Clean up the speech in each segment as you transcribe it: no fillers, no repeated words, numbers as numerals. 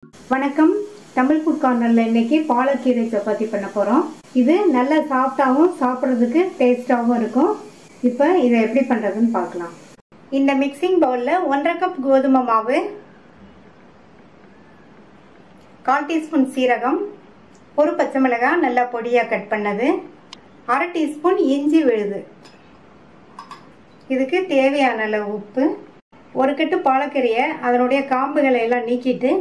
வணக்கம். தமிழ் ஃபுட் கார்னர்ல இன்னைக்கு பாலக்கீரை சப்பாத்தி பண்ண போறோம். இது நல்ல சாஃப்டாவும் சாப்பிட்றதுக்கு டேஸ்டாவும் இருக்கும். இப்போ இதை எப்படி பண்றதுன்னு பார்க்கலாம். இந்த மிக்சிங் பவுல்ல 1.5 கப் கோதுமை மாவு, 1/4 டீஸ்பூன் சீரகம், ஒரு பச்சை மிளகாய் நல்லா பொடியா கட் பண்ணது, 1/2 டீஸ்பூன் இஞ்சி விழுது, இதுக்கு தேவையான அளவு உப்பு, ஒரு கட்டு பாலக்கீரையை அதனுடைய காம்புகளை எல்லாம் நீக்கிட்டு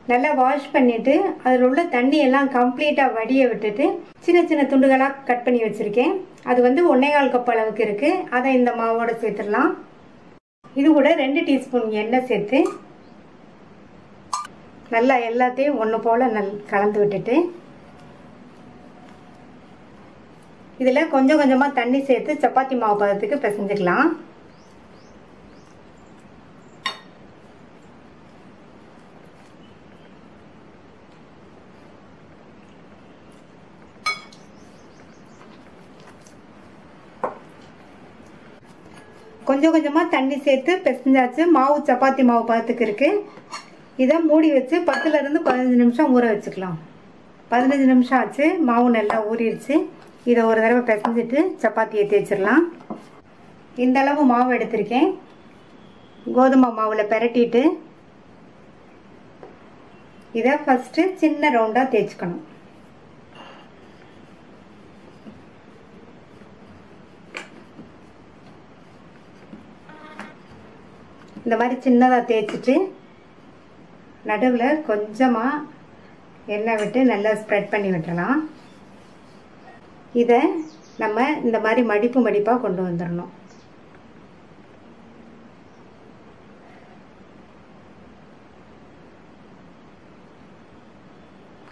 நல்லா வாஷ் பண்ணிட்டு அதில் உள்ள தண்ணி எல்லாம் கம்ப்ளீட்டாக வடிய விட்டுட்டு சின்ன சின்ன துண்டுகளாக கட் பண்ணி வச்சுருக்கேன். அது 1.25 கப் அளவுக்கு இருக்குது. அதை இந்த மாவோட சேர்த்துடலாம். இது கூட 2 டீஸ்பூன் எண்ணெய் சேர்த்து நல்லா எல்லாத்தையும் ஒன்று போல் கலந்து விட்டுட்டு இதில் கொஞ்சம் கொஞ்சமாக தண்ணி சேர்த்து சப்பாத்தி மாவு பதத்துக்கு பிசைஞ்சுக்கலாம். கொஞ்சம் கொஞ்சமாக தண்ணி சேர்த்து பிசைஞ்சாச்சு. மாவு சப்பாத்தி மாவு பதத்துக்கு இருக்குது. இதை மூடி வச்சு 10லேருந்து 15 நிமிஷம் ஊற வச்சுக்கலாம். 15 நிமிஷம் ஆச்சு. மாவு நல்லா ஊறிடுச்சு. இதை ஒரு தடவை பிசைஞ்சிட்டு சப்பாத்தியை தேய்ச்சிடலாம். இந்த அளவு மாவு எடுத்திருக்கேன். கோதுமை மாவில் பிரட்டிட்டு இதை ஃபஸ்ட்டு சின்ன ரவுண்டாக தேய்ச்சிக்கணும். இந்த மாதிரி சின்னதாக தேய்ச்சிட்டு நடுவில் கொஞ்சமாக எண்ணெய் விட்டு நல்லா ஸ்ப்ரெட் பண்ணி விட்டுறலாம். இதை நம்ம இந்த மாதிரி மடிப்பு மடிப்பாக கொண்டு வந்துடணும்.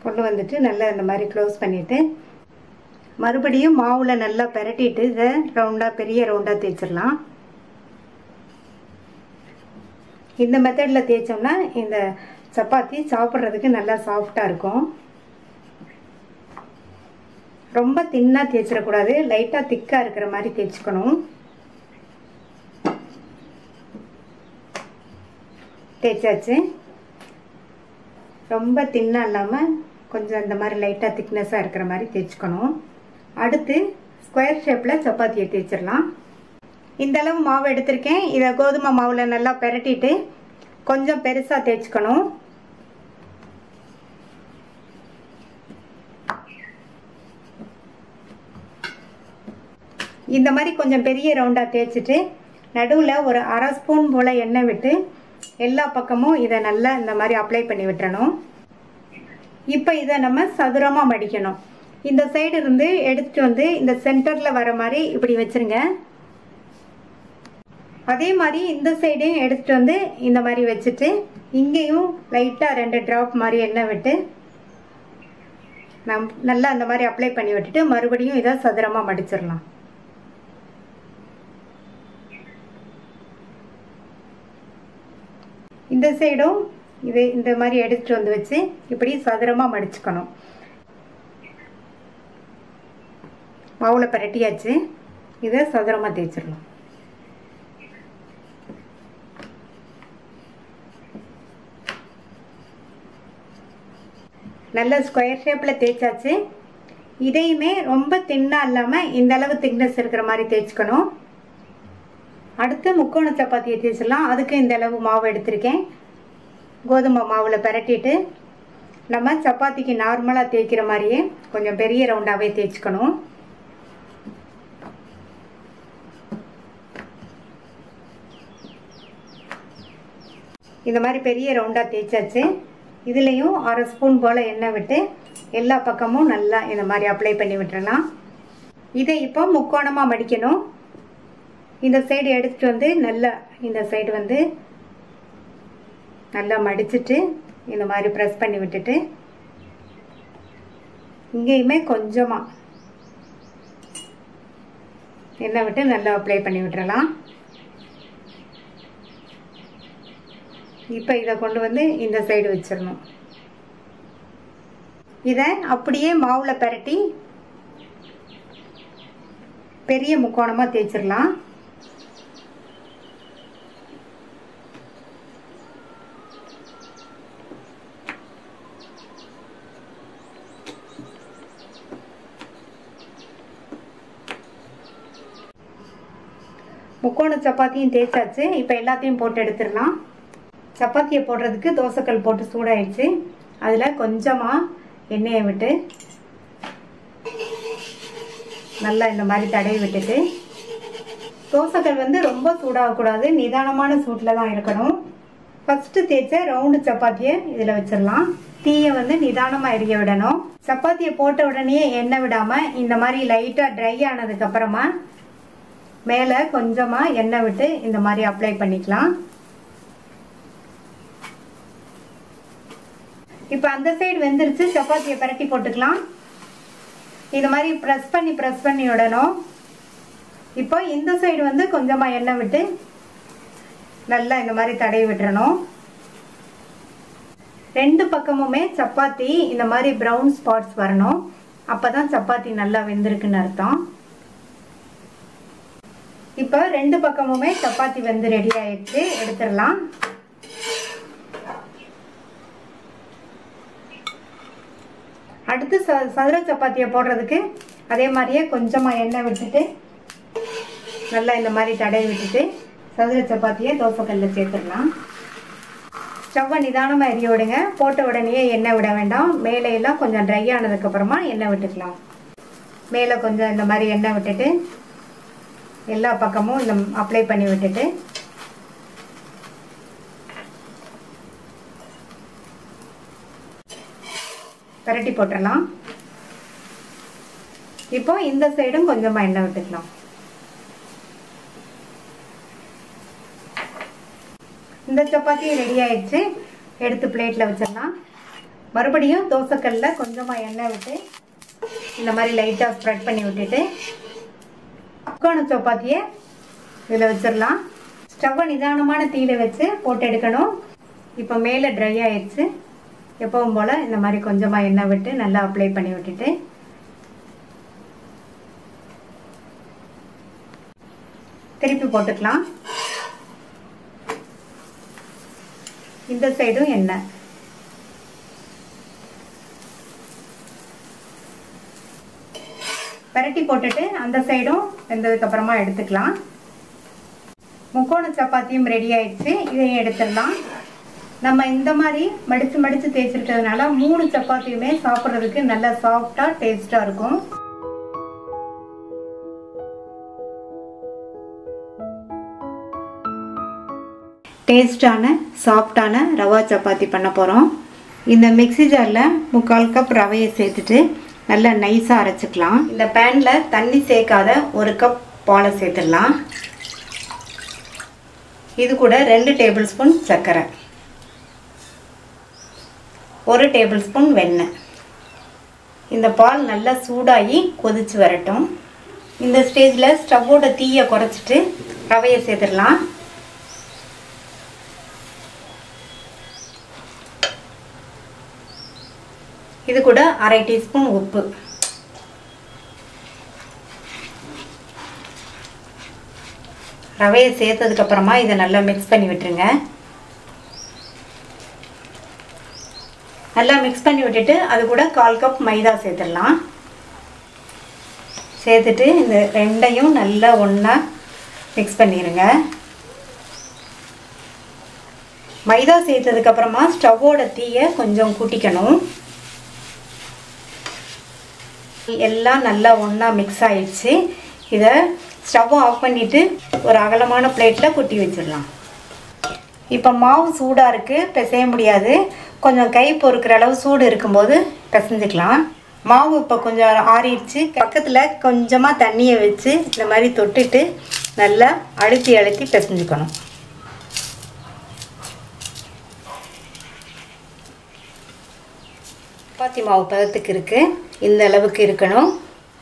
கொண்டு வந்துட்டு நல்லா இந்த மாதிரி க்ளோஸ் பண்ணிவிட்டு மறுபடியும் மாவில் நல்லா பிரட்டிட்டு இதை ரவுண்டாக பெரிய ரவுண்டாக தேய்ச்சிடலாம். இந்த மெத்தடில் தேய்ச்சோம்னா இந்த சப்பாத்தி சாப்பிட்றதுக்கு நல்லா சாஃப்டாக இருக்கும். ரொம்ப தின்னாக தேய்ச்சிடக்கூடாது. லைட்டாக திக்காக இருக்கிற மாதிரி தேய்ச்சிக்கணும். தேய்ச்சாச்சு. ரொம்ப தின்னாக இல்லாமல் கொஞ்சம் இந்த மாதிரி லைட்டாக திக்னஸாக இருக்கிற மாதிரி தேய்ச்சிக்கணும். அடுத்து ஸ்கொயர் ஷேப்பில் சப்பாத்தியை தேய்ச்சிடலாம். இந்த அளவு மாவு எடுத்திருக்கேன். இதை கோதுமை மாவில் நல்லா பிரட்டிட்டு கொஞ்சம் பெருசாக தேய்ச்சிக்கணும். இந்த மாதிரி கொஞ்சம் பெரிய ரவுண்டாக தேய்ச்சிட்டு நடுவில் ஒரு 1/2 ஸ்பூன் போல் எண்ணெய் விட்டு எல்லா பக்கமும் இதை நல்லா இந்த மாதிரி அப்ளை பண்ணி விட்டுறணும். இப்போ இதை நம்ம சதுரமாக மடிக்கணும். இந்த சைடு இருந்து எடுத்துட்டு வந்து இந்த சென்டரில் வர மாதிரி இப்படி வச்சுருங்க. அதே மாதிரி இந்த சைடையும் எடுத்துட்டு வந்து இந்த மாதிரி வச்சுட்டு இங்கேயும் லைட்டாக 2 ட்ராப் மாதிரி எண்ணெய் விட்டு நல்லா அந்த மாதிரி அப்ளை பண்ணி விட்டுட்டு மறுபடியும் இதை சதுரமாக மடிச்சிடலாம். இந்த சைடும் இது இந்த மாதிரி எடுத்துட்டு வந்து வச்சு இப்படி சதுரமாக மடிச்சுக்கணும். மாவில் பிரட்டியாச்சு. இதை சதுரமாக தேய்ச்சிடலாம். நல்ல ஸ்கொயர் ஷேப்பில் தேய்ச்சாச்சு. இதையுமே ரொம்ப தின்னாக இல்லாமல் இந்த அளவு திக்னஸ் இருக்கிற மாதிரி தேய்ச்சிக்கணும். அடுத்து முக்கோண சப்பாத்தியை தேய்ச்சிடலாம். அதுக்கு இந்த அளவு மாவு எடுத்திருக்கேன். கோதுமை மாவில் பிரட்டிட்டு நம்ம சப்பாத்திக்கு நார்மலாக தேய்க்கிற மாதிரியே கொஞ்சம் பெரிய ரவுண்டாகவே தேய்ச்சிக்கணும். இந்த மாதிரி பெரிய ரவுண்டாக தேய்ச்சாச்சு. இதுலேயும் 1/2 ஸ்பூன் போல் எண்ணெய் விட்டு எல்லா பக்கமும் நல்லா இந்த மாதிரி அப்ளை பண்ணி விட்டுறலாம். இதை இப்போ முக்கோணமாக மடிக்கணும். இந்த சைடு எடுத்துகிட்டு வந்து நல்லா இந்த சைடு வந்து நல்லா மடிச்சுட்டு இந்த மாதிரி ப்ரெஸ் பண்ணி விட்டுட்டு இங்கேயுமே கொஞ்சமாக எண்ணெய் விட்டு நல்லா அப்ளை பண்ணி விட்டுறலாம். இப்போ இதை கொண்டு வந்து இந்த சைடு வச்சிடணும். இதை அப்படியே மாவில் பிரட்டி பெரிய முக்கோணமாக தேய்ச்சிடலாம். முக்கோண சப்பாத்தியும் தேய்ச்சாச்சு. இப்போ எல்லாத்தையும் போட்டு எடுத்துடலாம். சப்பாத்தியை போடுறதுக்கு தோசைக்கல் போட்டு சூடாயிடுச்சு. அதில் கொஞ்சமாக எண்ணெயை விட்டு நல்லா இந்த மாதிரி தடவி விட்டுட்டு, தோசைக்கல் வந்து ரொம்ப சூடாகக்கூடாது, நிதானமான சூட்டில் தான் இருக்கணும். ஃபஸ்ட்டு தேய்ச்ச ரவுண்டு சப்பாத்தியை இதில் வச்சிடலாம். தீயை வந்து நிதானமாக எரிய விடணும். சப்பாத்தியை போட்ட உடனே எண்ணெய் விடாமல் இந்த மாதிரி லைட்டாக ட்ரை ஆனதுக்கப்புறமா மேலே கொஞ்சமாக எண்ணெய் விட்டு இந்த மாதிரி அப்ளை பண்ணிக்கலாம். இப்போ அந்த சைடு வெந்துருச்சு. சப்பாத்தியை பரட்டி போட்டுக்கலாம். இந்த மாதிரி ப்ரெஸ் பண்ணி விடணும். இப்போ இந்த சைடு வந்து கொஞ்சமாக எண்ணெய் விட்டு நல்லா இந்த மாதிரி தடவி விட்டுறணும். ரெண்டு பக்கமுமே சப்பாத்தி இந்த மாதிரி ப்ரௌன் ஸ்பாட்ஸ் வரணும். அப்போ தான் சப்பாத்தி நல்லா வெந்திருக்குன்னு அர்த்தம். இப்போ ரெண்டு பக்கமுமே சப்பாத்தி வெந்து ரெடி ஆயிடுச்சு. எடுத்துடலாம். அடுத்து சதுர சப்பாத்தியை போடுறதுக்கு அதே மாதிரியே கொஞ்சமாக எண்ணெய் விட்டுட்டு நல்லா இந்த மாதிரி தடவி விட்டுட்டு சதுர சப்பாத்தியை தோசைக்கல்லில் சேர்த்துடலாம். ஸ்டவ்வை நிதானமாக எரிய விடுங்க. போட்ட உடனே எண்ணெய் விட வேண்டாம். மேலே எல்லாம் கொஞ்சம் ட்ரை ஆனதுக்கப்புறமா எண்ணெய் விட்டுக்கலாம். மேலே கொஞ்சம் இந்த மாதிரி எண்ணெய் விட்டுட்டு எல்லா பக்கமும் இந்த அப்ளை பண்ணி விட்டுட்டு பரட்டி போட்டுடலாம். இப்போ இந்த சைடும் கொஞ்சமாக எண்ணெய் விட்டுக்கலாம். இந்த சப்பாத்தியும் ரெடி ஆயிடுச்சு. எடுத்து பிளேட்டில் வச்சிடலாம். மறுபடியும் தோசைக்கல்ல கொஞ்சமாக எண்ணெய் விட்டு இந்த மாதிரி லைட்டாக ஸ்ப்ரெட் பண்ணி விட்டுட்டு முக்கோண சப்பாத்தியை இதில் வச்சிடலாம். ஸ்டவ்வை நிதானமான தீயில வச்சு போட்டு எடுக்கணும். இப்போ மேலே ட்ரை ஆயிடுச்சு. எப்பவும் போல் இந்த மாதிரி கொஞ்சமாக எண்ணெய் விட்டு நல்லா அப்ளை பண்ணி விட்டுட்டு திருப்பி போட்டுக்கலாம். இந்த சைடும் எண்ணெய். பரட்டி போட்டுட்டு அந்த சைடும் வெந்ததுக்கு அப்புறமா எடுத்துக்கலாம். முக்கோண சப்பாத்தியும் ரெடி ஆயிடுச்சு. இதையும் எடுத்துடலாம். நம்ம இந்த மாதிரி மடித்து தேய்ச்சிருக்கிறதுனால 3 சப்பாத்தியுமே சாப்பிட்றதுக்கு நல்லா சாஃப்டாக டேஸ்டாக இருக்கும். டேஸ்டான சாஃப்டான ரவா சப்பாத்தி பண்ண போகிறோம். இந்த மிக்ஸி ஜாரில் 3/4 கப் ரவையை சேர்த்துட்டு நல்லா நைஸாக அரைச்சிக்கலாம். இந்த பேனில் தண்ணி சேர்க்காத 1 கப் பாலை சேர்த்துடலாம். இது கூட 2 டேபிள் ஸ்பூன் சர்க்கரை, 1 டேபிள் ஸ்பூன் வெண்ணெய். இந்த பால் நல்லா சூடாகி கொதிச்சு வரட்டும். இந்த ஸ்டேஜில் ஸ்டவ்வோட தீயை குறைச்சிட்டு ரவையை சேர்த்துடலாம். இது கூட 1/2 டீஸ்பூன் உப்பு, ரவையை சேர்த்ததுக்கப்புறமா இதை நல்லா மிக்ஸ் பண்ணி விட்டுருங்க. நல்லா மிக்ஸ் பண்ணி விட்டுட்டு அது கூட 1/4 கப் மைதா சேர்த்துடலாம். சேர்த்துட்டு இந்த ரெண்டையும் நல்லா ஒன்றா மிக்ஸ் பண்ணிடுங்க. மைதா சேர்த்ததுக்கப்புறமா ஸ்டவ்வோட தீயை கொஞ்சம் கூட்டிக்கணும். எல்லாம் நல்லா ஒன்றா மிக்ஸ் ஆயிடுச்சு. இதை ஸ்டவ்வை ஆஃப் பண்ணிவிட்டு ஒரு அகலமான பிளேட்டில் கொட்டி வச்சிடலாம். இப்போ மாவு சூடாக இருக்குது, பிசைய முடியாது. கொஞ்சம் கை பொறுக்கிற அளவு சூடு இருக்கும்போது பிசைஞ்சிக்கலாம். மாவு இப்போ கொஞ்சம் ஆறிடுச்சு. பக்கத்தில் கொஞ்சமாக தண்ணியை வச்சு இந்த மாதிரி தொட்டுட்டு நல்லா அழுத்தி பிசைஞ்சுக்கணும். சப்பாத்தி மாவு பதத்துக்கு இருக்குது. இந்த அளவுக்கு இருக்கணும்.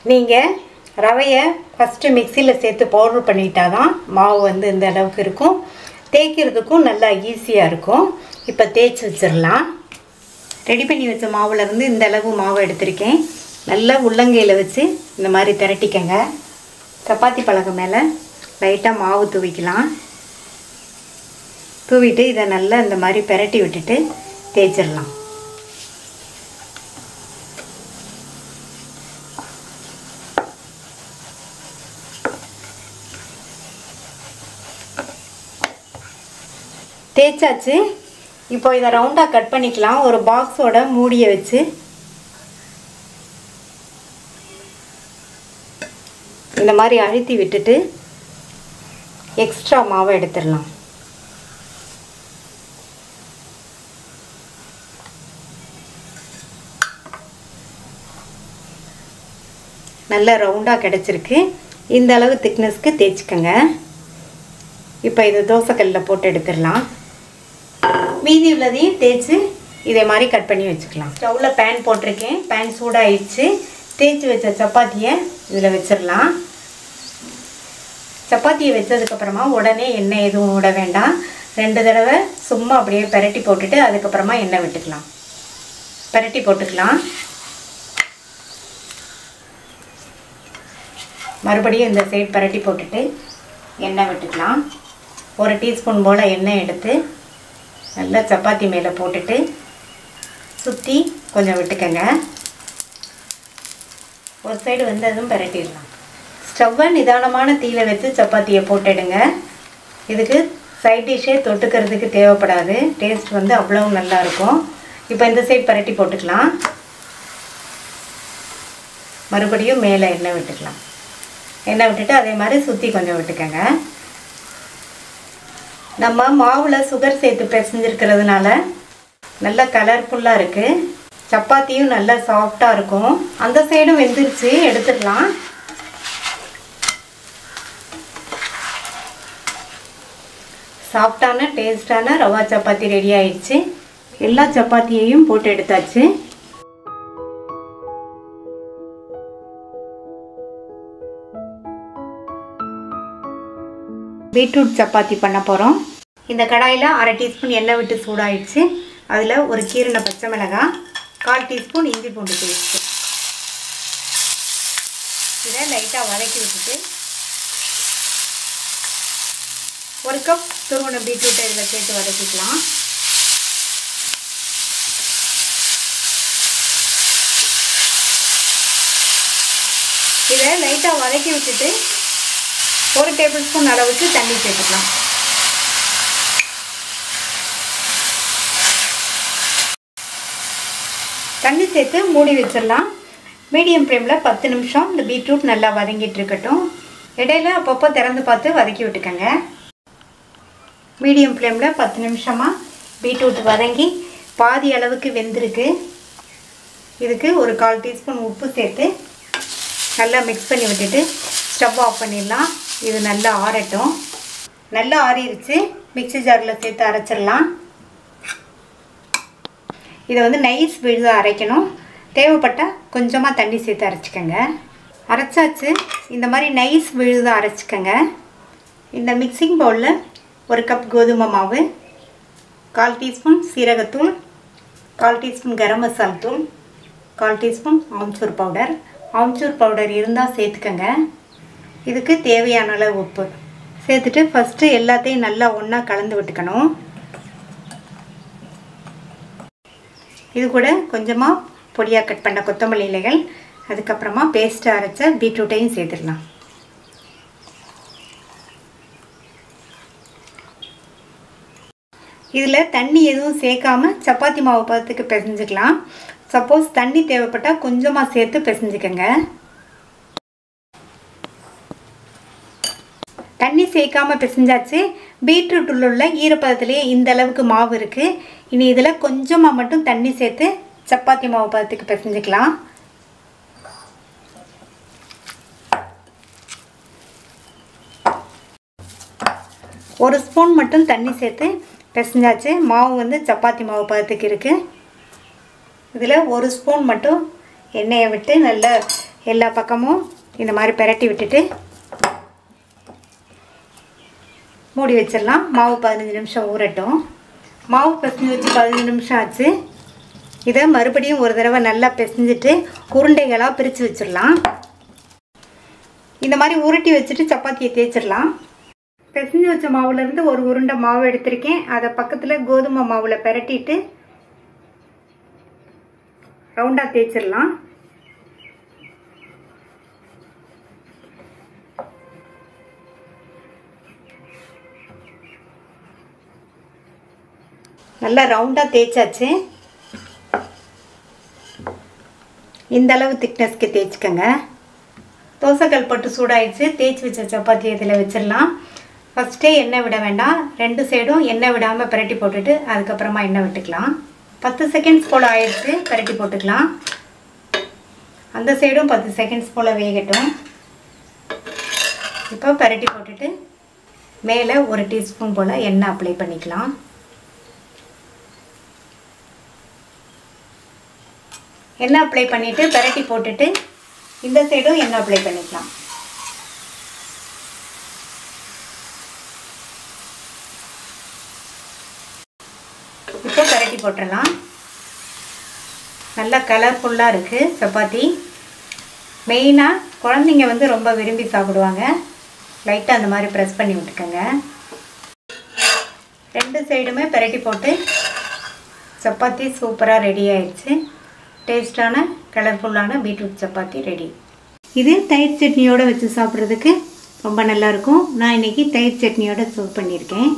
நீங்கள் ரவையை ஃபஸ்ட்டு மிக்சியில் சேர்த்து பவுட்ரு பண்ணிட்டா தான் மாவு வந்து இந்த அளவுக்கு இருக்கும். தேய்க்கிறதுக்கும் நல்லா ஈஸியாக இருக்கும். இப்போ தேய்ச்சி வச்சிடலாம். ரெடி பண்ணி வச்ச மாவுலேருந்து இந்த அளவு மாவு எடுத்திருக்கேன். நல்லா உள்ளங்கையில் வச்சு இந்த மாதிரி திரட்டிக்கங்க. சப்பாத்தி பலகை மேலே லைட்டாக மாவு தூவிக்கலாம். தூவிட்டு இதை நல்லா இந்த மாதிரி பெரட்டி விட்டுட்டு தேய்ச்சிடலாம். தேய்ச்சாச்சு. இப்போ இதை ரவுண்டாக கட் பண்ணிக்கலாம். ஒரு பாக்ஸோட மூடியை வச்சு இந்த மாதிரி அழுத்தி விட்டுட்டு எக்ஸ்ட்ரா மாவை எடுத்துடலாம். நல்லா ரவுண்டாக கிடச்சிருக்கு. இந்த அளவு திக்னஸ்க்கு தேய்ச்சிக்கோங்க. இப்போ இது தோசைக்கல்லில் போட்டு எடுத்துடலாம். மீதி உள்ளதையும் தேய்ச்சி இதே மாதிரி கட் பண்ணி வச்சுக்கலாம். ஸ்டவ்வில் பேன் போட்டிருக்கேன். பேன் சூடாகிடுச்சு. தேய்ச்சி வச்ச சப்பாத்தியை இதில் வச்சிடலாம். சப்பாத்தியை வச்சதுக்கப்புறமா உடனே எண்ணெய் எதுவும் விட வேண்டாம். 2 தடவை சும்மா அப்படியே பெரட்டி போட்டுட்டு அதுக்கப்புறமா எண்ணெய் விட்டுக்கலாம். பெரட்டி போட்டுக்கலாம். மறுபடியும் இந்த சைடு பெரட்டி போட்டுட்டு எண்ணெய் விட்டுக்கலாம். 1 டீஸ்பூன் போல் எண்ணெய் எடுத்து நல்லா சப்பாத்தி மேலே போட்டுட்டு சுற்றி கொஞ்சம் விட்டுக்கங்க. ஒரு சைடு வெந்ததும் பெரட்டிடலாம். ஸ்டவ்வை நிதானமான தீயில வச்சு சப்பாத்தியை போட்டுடுங்க. இதுக்கு சைட் டிஷ்ஷே தொட்டுக்கிறதுக்கு தேவைப்படாது. டேஸ்ட் வந்து அவ்வளோ நல்லாயிருக்கும். இப்போ இந்த சைடு பெரட்டி போட்டுக்கலாம். மறுபடியும் மேலே எண்ணெய் விட்டுக்கலாம். எண்ணெய் விட்டுட்டு அதே மாதிரி சுற்றி கொஞ்சம் விட்டுக்கங்க. நம்ம மாவில் சுகர் சேர்த்து பிசைஞ்சிருக்கிறதுனால நல்லா கலர்ஃபுல்லாக இருக்குது. சப்பாத்தியும் நல்லா சாஃப்டாக இருக்கும். அந்த சைடும் வெந்துருச்சு, எடுத்துடலாம். சாஃப்டான டேஸ்டான ரவா சப்பாத்தி ரெடி ஆயிடுச்சு. எல்லா சப்பாத்தியையும் போட்டு எடுத்தாச்சு. பீட்ரூட் சப்பாத்தி பண்ண போகிறோம். இந்த கடாயில் 1/2 டீஸ்பூன் எண்ணெய் விட்டு சூடாயிடுச்சு. அதில் ஒரு கீறின பச்சை மிளகாய், 1/4 டீஸ்பூன் இஞ்சி பூண்டு பேஸ்ட்டு இதை லைட்டாக வதக்கி விட்டுட்டு 1 கப் துருவன பீட்ரூட்டை இதில் சேர்த்து வதக்கிக்கலாம். இதை லைட்டாக வதக்கி விட்டுட்டு 1 டேபிள் ஸ்பூன் அளவுக்கு தண்ணி சேர்த்துக்கலாம். தண்ணி சேர்த்து மூடி வச்சிடலாம். மீடியம் ஃப்ளேமில் 10 நிமிஷம் இந்த பீட்ரூட் நல்லா வதங்கிட்டு இருக்கட்டும். இடையில அப்பப்போ திறந்து பார்த்து வதக்கி விட்டுக்கங்க. மீடியம் ஃப்ளேமில் 10 நிமிஷமாக பீட்ரூட் வதங்கி பாதி அளவுக்கு வெந்திருக்கு. இதுக்கு ஒரு 1/4 டீஸ்பூன் உப்பு சேர்த்து நல்லா மிக்ஸ் பண்ணி விட்டுட்டு ஸ்டவ் ஆஃப் பண்ணிடலாம். இது நல்லா ஆறட்டும். நல்லா ஆறிடுச்சு. மிக்ஸி ஜாரில் சேர்த்து அரைச்சிடலாம். இதை வந்து நைஸ் விழுதாக அரைக்கணும். தேவைப்பட்டால் கொஞ்சமாக தண்ணி சேர்த்து அரைச்சிக்கோங்க. அரைச்சாச்சு. இந்த மாதிரி நைஸ் விழுதாக அரைச்சிக்கோங்க. இந்த மிக்சிங் பவுலில் 1 கப் கோதுமை மாவு, 1/4 டீஸ்பூன் சீரகத்தூள், 1/4 டீஸ்பூன் கரம் மசாலா தூள், 1/4 teaspoon amchur powder. Amchur powder இருந்தால் சேர்த்துக்கோங்க. இதுக்கு தேவையான அளவு உப்பு சேர்த்துட்டு ஃபஸ்ட்டு எல்லாத்தையும் நல்லா ஒன்றா கலந்து விட்டுக்கணும். இது கூட கொஞ்சமாக பொடியாக கட் பண்ண கொத்தமல்லி இலைகள், அதுக்கப்புறமா பேஸ்ட்டு அரைச்ச பீட்ரூட்டையும் சேர்த்துடலாம். இதில் தண்ணி எதுவும் சேர்க்காம சப்பாத்தி மாவு பதத்துக்கு பிசைஞ்சிக்கலாம். சப்போஸ் தண்ணி தேவைப்பட்டால் கொஞ்சமாக சேர்த்து பிசைஞ்சிக்கங்க. தண்ணி சேர்க்காம பிசைஞ்சாச்சு. பீட்ரூட்டில் உள்ள ஈரப்பதத்துலேயே இந்த அளவுக்கு மாவு இருக்குது. இனி இதில் கொஞ்சமாக மட்டும் தண்ணி சேர்த்து சப்பாத்தி மாவு பதத்துக்கு பிசைஞ்சிக்கலாம். ஒரு ஸ்பூன் மட்டும் தண்ணி சேர்த்து பிசைஞ்சாச்சு. மாவு வந்து சப்பாத்தி மாவு பதத்துக்கு இருக்குது. இதில் 1 ஸ்பூன் மட்டும் எண்ணெயை விட்டு நல்லா எல்லா பக்கமும் இந்த மாதிரி பெரட்டி விட்டுட்டு மூடி வச்சிடலாம். மாவு 15 நிமிஷம் ஊறட்டும். மாவு பிசைஞ்சு வச்சு 15 நிமிஷம் ஆச்சு. இதை மறுபடியும் ஒரு தடவை நல்லா பிசைஞ்சிட்டு உருண்டைகளாக பிரித்து வச்சிடலாம். இந்த மாதிரி உருட்டி வச்சுட்டு சப்பாத்தியை தேய்ச்சிடலாம். பிசைஞ்சு வச்ச மாவுலேருந்து ஒரு உருண்டை மாவு எடுத்திருக்கேன். அதை பக்கத்தில் கோதுமை மாவில் பெரட்டிட்டு ரவுண்டாக தேய்ச்சிடலாம். நல்லா ரவுண்டாக தேய்ச்சாச்சு. இந்த அளவு திக்னஸ்க்கு தேய்ச்சிக்கோங்க. தோசைக்கல் போட்டு சூடாயிடுச்சு. தேய்ச்சி வச்ச சப்பாத்தி இதில் வச்சிடலாம். ஃபஸ்ட்டே எண்ணெய் விட வேண்டாம். 2 சைடும் எண்ணெய் விடாமல் பிரட்டி போட்டுட்டு அதுக்கப்புறமா எண்ணெய் விட்டுக்கலாம். 10 செகண்ட்ஸ் போல் ஆயிடுச்சு. பிரட்டி போட்டுக்கலாம். அந்த சைடும் 10 செகண்ட்ஸ் போல் வேகட்டும். இப்போ பிரட்டி போட்டுட்டு மேலே 1 டீஸ்பூன் போல் எண்ணெய் அப்ளை பண்ணிக்கலாம். எண்ணெய் அப்ளை பண்ணிவிட்டு பிரட்டி போட்டுட்டு இந்த சைடும் எண்ணெய் அப்ளை பண்ணிக்கலாம். இப்போ பிரட்டி போட்டுடலாம். நல்லா கலர்ஃபுல்லாக இருக்குது சப்பாத்தி. மெயினாக குழந்தைங்க வந்து ரொம்ப விரும்பி சாப்பிடுவாங்க. லைட்டாக அந்த மாதிரி ப்ரெஸ் பண்ணி விட்டுக்கோங்க. 2 சைடுமே பிரட்டி போட்டு சப்பாத்தி சூப்பராக ரெடி ஆயிடுச்சு. டேஸ்டான கலர்ஃபுல்லான பீட்ரூட் சப்பாத்தி ரெடி. இது தயிர் சட்னியோடு வச்சு சாப்பிட்றதுக்கு ரொம்ப நல்லாயிருக்கும். நான் இன்றைக்கி தயிர் சட்னியோடு சர்வ் பண்ணியிருக்கேன்.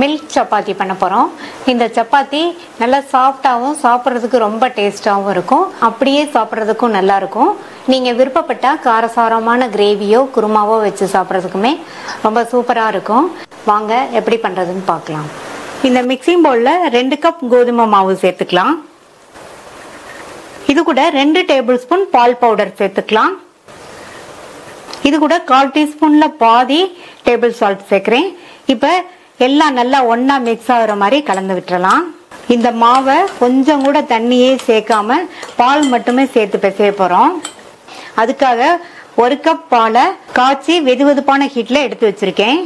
மில்க் சப்பாத்தி பண்ண போகிறோம். இந்த சப்பாத்தி நல்லா சாஃப்டாகவும் சாப்பிட்றதுக்கு ரொம்ப டேஸ்ட்டாகவும் இருக்கும். அப்படியே சாப்பிட்றதுக்கும் நல்லாயிருக்கும். நீங்கள் விருப்பப்பட்டால் காரசாரமான கிரேவியோ குருமாவோ வச்சு சாப்பிட்றதுக்குமே ரொம்ப சூப்பராக இருக்கும். வாங்க எப்படி பண்ணுறதுன்னு பார்க்கலாம். இந்த மிக்சிங் பவுலில் 2 கப் கோதுமை மாவு சேர்த்துக்கலாம். இது கூட 2 டேபிள் ஸ்பூன் பால் பவுடர் சேர்த்துக்கலாம். இது கூட 1/4 டீஸ்பூனில் பாதி டேபிள் சால்ட் சேர்க்குறேன். இப்போ எல்லாம் நல்லா ஒன்றா மிக்ஸ் ஆகிற மாதிரி கலந்து விட்டுறலாம். இந்த மாவை கொஞ்சம் கூட தண்ணியே சேர்க்காம பால் மட்டுமே சேர்த்து பிசைய போகிறோம். அதுக்காக 1 கப் பாலை காய்ச்சி வெதுவெதுப்பான ஹீட்டில் எடுத்து வச்சுருக்கேன்.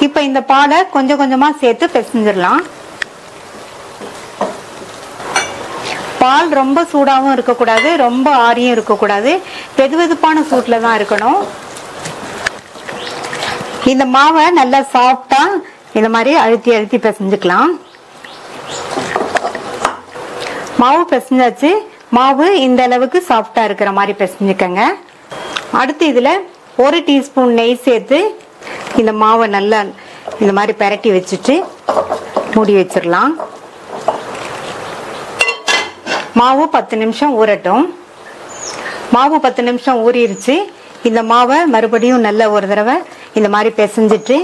இப்போ இந்த பாலை கொஞ்சம் கொஞ்சமாக சேர்த்து பிசைஞ்சிடலாம். பால் ரொம்ப சூடாகவும் இருக்கக்கூடாது, ரொம்ப ஆரியும் இருக்கக்கூடாது. வெதுவெதுப்பான சூட்டில் தான் இருக்கணும். இந்த மாவை நல்லா சாஃப்டாக இந்த மாதிரி அழுத்தி அழுத்தி பிசைஞ்சுக்கலாம். மாவு பிசைஞ்சாச்சு. மாவு இந்த அளவுக்கு சாஃப்டா இருக்கிற மாதிரி பிசைஞ்சுக்கங்க. அடுத்து இதுல 1 டீஸ்பூன் நெய் சேர்த்து இந்த மாவை நல்லா இந்த மாதிரி பிரட்டி வச்சுட்டு மூடி வச்சிடலாம். மாவு 10 நிமிஷம் ஊறட்டும். மாவு 10 நிமிஷம் ஊறிடுச்சு. இந்த மாவை மறுபடியும் நல்ல ஒரு தடவை இந்த மாதிரி பிசைஞ்சிட்டு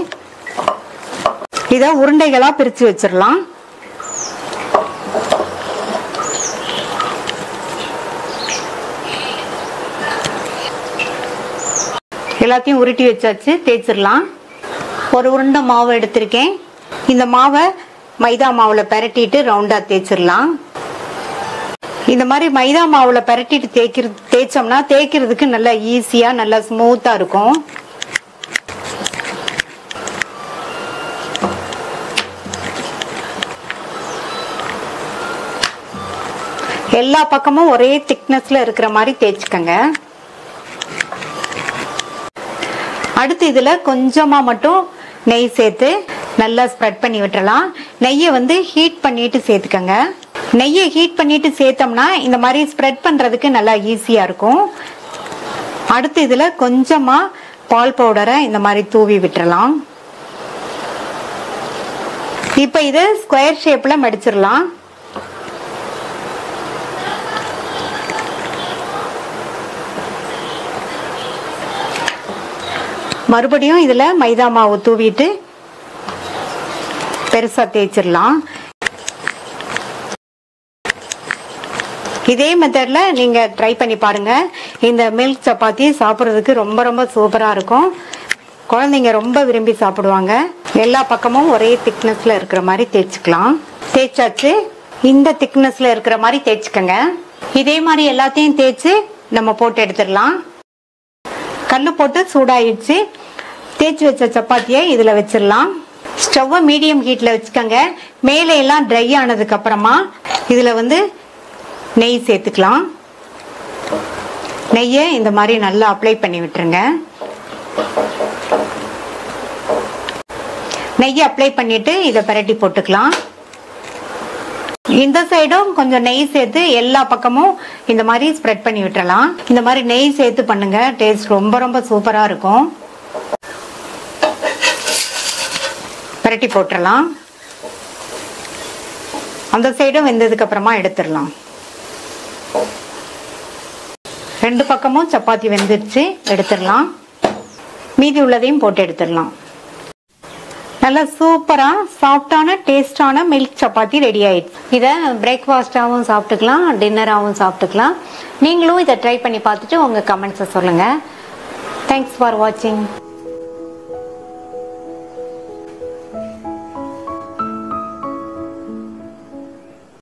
இதை உருண்டைகளா பிரிச்சு வச்சிடலாம். எல்லாத்தையும் உருட்டி வச்சாச்சு. தேய்ச்சிடலாம். ஒரு உருண்டை மாவு எடுத்திருக்கேன். இந்த மாவை மைதா மாவுல பிரட்டிட்டு ரவுண்டா தேய்ச்சிடலாம். இந்த மாதிரி மைதா மாவுல பிரட்டிட்டு தேய்ச்சோம்னா தேய்க்கிறதுக்கு நல்லா ஈஸியா நல்லா ஸ்மூத்தா இருக்கும். எல்லா பக்கமும் ஒரே திக்னஸ்ல இருக்கிற மாதிரி தேய்ச்சிக்கங்க. அடுத்து இதுல கொஞ்சமா மட்டும் நெய் சேர்த்து நல்லா ஸ்ப்ரெட் பண்ணி விட்டுறலாம். நெய்யை வந்து ஹீட் பண்ணிட்டு சேர்த்துக்கங்க. நெய்யை ஹீட் பண்ணிட்டு சேர்த்தோம்னா இந்த மாதிரி ஸ்ப்ரெட் பண்றதுக்கு நல்லா ஈஸியா இருக்கும். அடுத்து இதுல கொஞ்சமா பால் பவுடரை இந்த மாதிரி தூவி விட்டுறலாம். இப்ப இது ஸ்கொயர் ஷேப்ல மடிச்சிடலாம். மறுபடியும் இதுல மைதா மாவு தூவிட்டு பெருசா தேய்ச்சிடலாம். இதே மெத்தட்ல நீங்க ட்ரை பண்ணி பாருங்க. இந்த மில்க் சப்பாத்தி சாப்பிட்றதுக்கு ரொம்ப ரொம்ப சூப்பரா இருக்கும். குழந்தைங்க ரொம்ப விரும்பி சாப்பிடுவாங்க. எல்லா பக்கமும் ஒரே திக்னஸ்ல இருக்கிற மாதிரி தேய்ச்சிக்கலாம். தேய்ச்சாச்சு. இந்த திக்னஸ்ல இருக்கிற மாதிரி தேய்ச்சிக்கங்க. இதே மாதிரி எல்லாத்தையும் தேய்ச்சி நம்ம போட்டு எடுத்துடலாம். கல்லு போட்டு சூடாயிடுச்சு. தேய்ச்சி வச்ச சப்பாத்தியை இதுல வச்சிடலாம். ஸ்டவ்வை மீடியம் ஹீட்ல வச்சுக்கோங்க. மேலே எல்லாம் ட்ரை ஆனதுக்கு அப்புறமா இதுல வந்து நெய் சேர்த்துக்கலாம். நெய்யை இந்த மாதிரி நல்லா அப்ளை பண்ணி விட்டுருங்க. நெய்யை அப்ளை பண்ணிட்டு இதை பிரட்டி போட்டுக்கலாம். இந்த சைடும் கொஞ்சம் நெய் சேர்த்து எல்லா பக்கமும் இந்த மாதிரி ஸ்ப்ரெட் பண்ணி விட்டுறலாம். இந்த மாதிரி நெய் சேர்த்து பண்ணுங்க. டேஸ்ட் ரொம்ப ரொம்ப சூப்பரா இருக்கும். பெரட்டி போட்டுடலாம். அந்த சைடும் வெந்ததுக்கு அப்புறமா எடுத்துடலாம். 2 பக்கமும் சப்பாத்தி வெந்துருச்சு, எடுத்துடலாம். மீதி உள்ளதையும் போட்டு எடுத்துடலாம். நல்லா சூப்பரா சாஃப்டான டேஸ்டான மில்க் சப்பாத்தி ரெடி ஆயிடுச்சு. இதை பிரேக்ஃபாஸ்டாகவும் சாப்பிட்டுக்கலாம், டின்னராகவும் சாப்பிட்டுக்கலாம். நீங்களும் இதை ட்ரை பண்ணி பார்த்துட்டு உங்கள் கமெண்ட்ஸை சொல்லுங்கள். தேங்க்ஸ் ஃபார் வாட்சிங்.